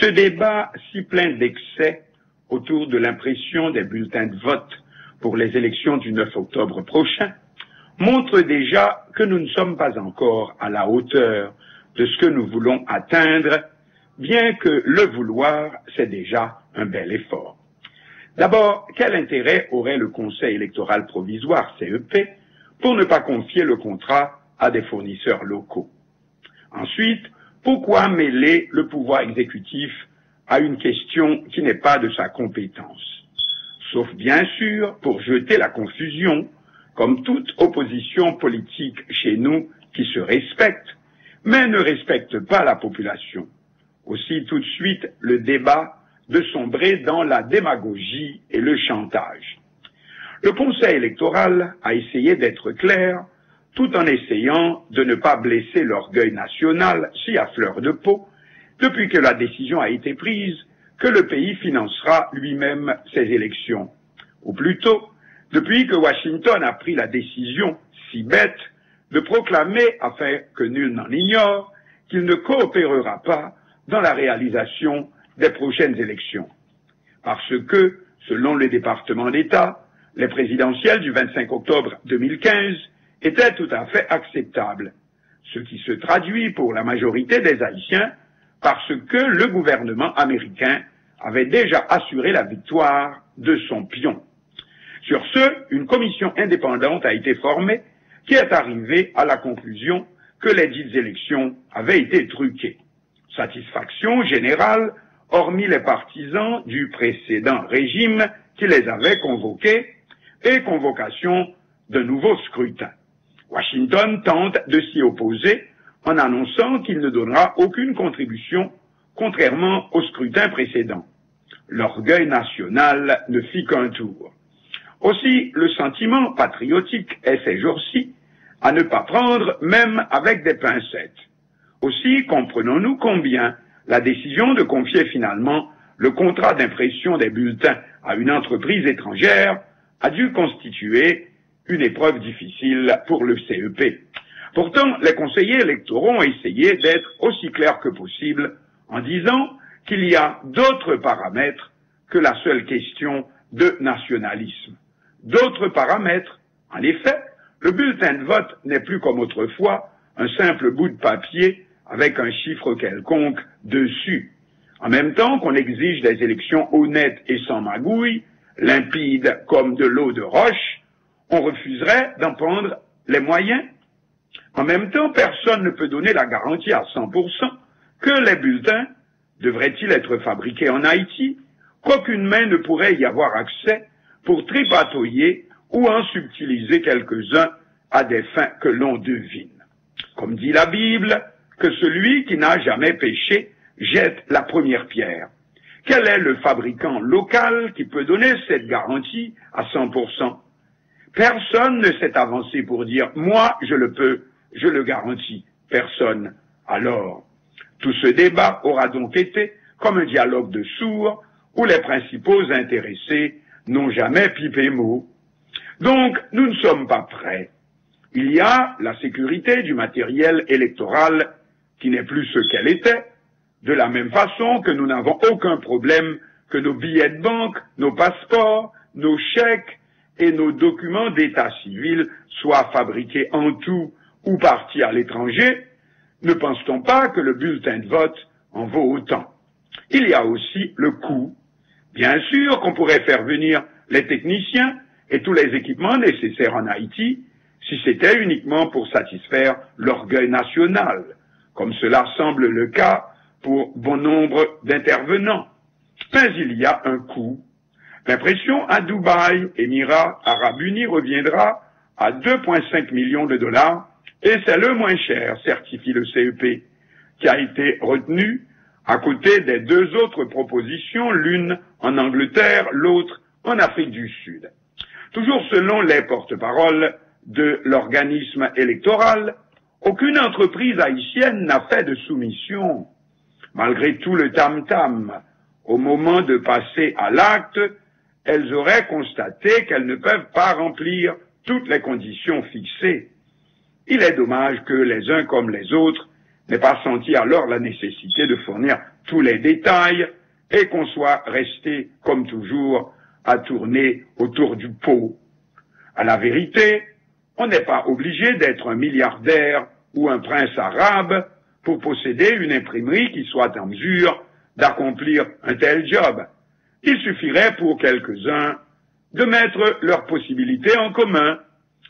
Ce débat si plein d'excès autour de l'impression des bulletins de vote pour les élections du 9 octobre prochain montre déjà que nous ne sommes pas encore à la hauteur de ce que nous voulons atteindre, bien que le vouloir, c'est déjà un bel effort. D'abord, quel intérêt aurait le Conseil électoral provisoire, CEP, pour ne pas confier le contrat à des fournisseurs locaux? Ensuite, pourquoi mêler le pouvoir exécutif à une question qui n'est pas de sa compétence? Sauf bien sûr pour jeter la confusion, comme toute opposition politique chez nous qui se respecte, mais ne respecte pas la population. Aussi tout de suite le débat de sombrer dans la démagogie et le chantage. Le Conseil électoral a essayé d'être clair, tout en essayant de ne pas blesser l'orgueil national si à fleur de peau, depuis que la décision a été prise que le pays financera lui-même ses élections. Ou plutôt, depuis que Washington a pris la décision si bête de proclamer, afin que nul n'en ignore, qu'il ne coopérera pas dans la réalisation des prochaines élections. Parce que, selon le département d'État, les présidentielles du 25 octobre 2015 étaient tout à fait acceptables, ce qui se traduit pour la majorité des Haïtiens parce que le gouvernement américain avait déjà assuré la victoire de son pion. Sur ce, une commission indépendante a été formée qui est arrivée à la conclusion que les dites élections avaient été truquées. Satisfaction générale, hormis les partisans du précédent régime qui les avait convoqués, et convocation d'un nouveau scrutin. Washington tente de s'y opposer en annonçant qu'il ne donnera aucune contribution, contrairement au scrutin précédent. L'orgueil national ne fit qu'un tour. Aussi, le sentiment patriotique est ces jours-ci à ne pas prendre même avec des pincettes. Aussi, comprenons-nous combien la décision de confier finalement le contrat d'impression des bulletins à une entreprise étrangère a dû constituer une épreuve difficile pour le CEP. Pourtant, les conseillers électoraux ont essayé d'être aussi clairs que possible en disant qu'il y a d'autres paramètres que la seule question de nationalisme. D'autres paramètres. En effet, le bulletin de vote n'est plus comme autrefois un simple bout de papier avec un chiffre quelconque dessus. En même temps qu'on exige des élections honnêtes et sans magouille, limpides comme de l'eau de roche, on refuserait d'en prendre les moyens. En même temps, personne ne peut donner la garantie à 100% que les bulletins devraient-ils être fabriqués en Haïti, qu'aucune main ne pourrait y avoir accès pour tripatouiller ou en subtiliser quelques-uns à des fins que l'on devine. Comme dit la Bible, que celui qui n'a jamais péché jette la première pierre. Quel est le fabricant local qui peut donner cette garantie à 100%? Personne ne s'est avancé pour dire « moi, je le peux, je le garantis ». Personne. Alors, tout ce débat aura donc été comme un dialogue de sourds où les principaux intéressés n'ont jamais pipé mot. Donc, nous ne sommes pas prêts. Il y a la sécurité du matériel électoral qui n'est plus ce qu'elle était, de la même façon que nous n'avons aucun problème que nos billets de banque, nos passeports, nos chèques et nos documents d'état civil soient fabriqués en tout ou partis à l'étranger. Ne pense-t-on pas que le bulletin de vote en vaut autant? Il y a aussi le coût. Bien sûr qu'on pourrait faire venir les techniciens et tous les équipements nécessaires en Haïti si c'était uniquement pour satisfaire l'orgueil national, comme cela semble le cas pour bon nombre d'intervenants. Mais il y a un coût. L'impression à Dubaï, Émirats Arabes Unis, reviendra à 2,5 millions de dollars et c'est le moins cher, certifie le CEP, qui a été retenu à côté des deux autres propositions, l'une en Angleterre, l'autre en Afrique du Sud. Toujours selon les porte-paroles de l'organisme électoral, aucune entreprise haïtienne n'a fait de soumission. Malgré tout le tam-tam, au moment de passer à l'acte, elles auraient constaté qu'elles ne peuvent pas remplir toutes les conditions fixées. Il est dommage que les uns comme les autres n'ait pas senti alors la nécessité de fournir tous les détails et qu'on soit resté, comme toujours, à tourner autour du pot. À la vérité, on n'est pas obligé d'être un milliardaire ou un prince arabe pour posséder une imprimerie qui soit en mesure d'accomplir un tel job. Il suffirait pour quelques-uns de mettre leurs possibilités en commun.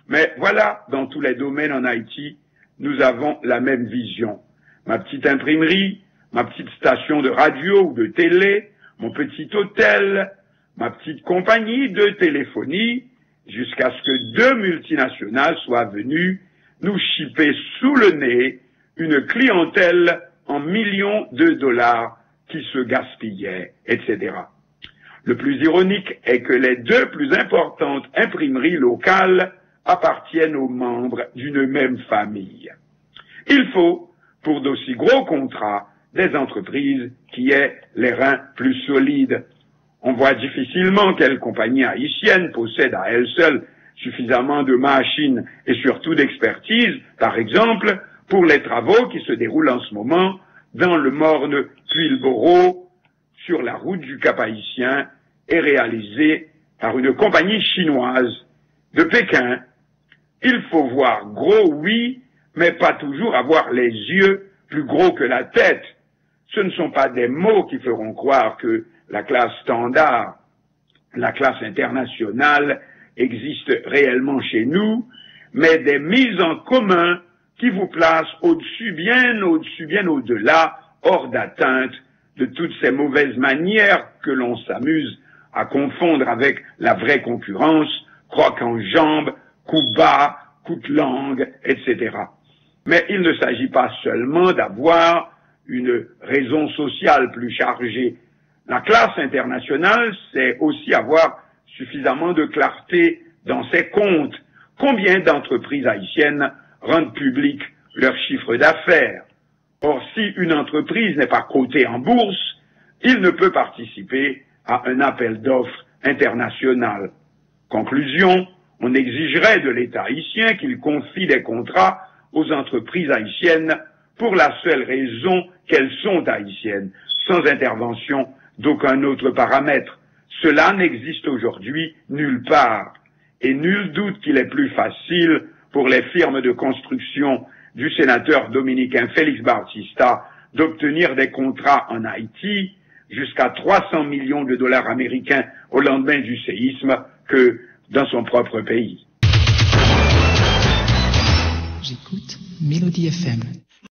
Mais voilà, dans tous les domaines en Haïti, nous avons la même vision. Ma petite imprimerie, ma petite station de radio ou de télé, mon petit hôtel, ma petite compagnie de téléphonie, jusqu'à ce que 2 multinationales soient venues nous chipper sous le nez une clientèle en millions de dollars qui se gaspillaient, etc. Le plus ironique est que les 2 plus importantes imprimeries locales appartiennent aux membres d'une même famille. Il faut, pour d'aussi gros contrats, des entreprises qui aient les reins plus solides. On voit difficilement quelle compagnie haïtienne possède à elle seule suffisamment de machines et surtout d'expertise, par exemple, pour les travaux qui se déroulent en ce moment dans le morne Puilboro, sur la route du Cap-Haïtien, et réalisés par une compagnie chinoise de Pékin. Il faut voir gros, oui, mais pas toujours avoir les yeux plus gros que la tête. Ce ne sont pas des mots qui feront croire que la classe standard, la classe internationale existe réellement chez nous, mais des mises en commun qui vous placent au-dessus, bien au-delà, hors d'atteinte de toutes ces mauvaises manières que l'on s'amuse à confondre avec la vraie concurrence, croc en jambe, coup bas, coup de langue, etc. Mais il ne s'agit pas seulement d'avoir une raison sociale plus chargée. La classe internationale, c'est aussi avoir suffisamment de clarté dans ses comptes. Combien d'entreprises haïtiennes rendent public leur chiffre d'affaires? Or, si une entreprise n'est pas cotée en bourse, il ne peut participer à un appel d'offres international. Conclusion, on exigerait de l'État haïtien qu'il confie des contrats aux entreprises haïtiennes pour la seule raison qu'elles sont haïtiennes, sans intervention d'aucun autre paramètre. Cela n'existe aujourd'hui nulle part, et nul doute qu'il est plus facile pour les firmes de construction du sénateur dominicain Félix Bautista d'obtenir des contrats en Haïti jusqu'à 300 millions de dollars américains au lendemain du séisme que dans son propre pays. J'écoute Mélodie FM.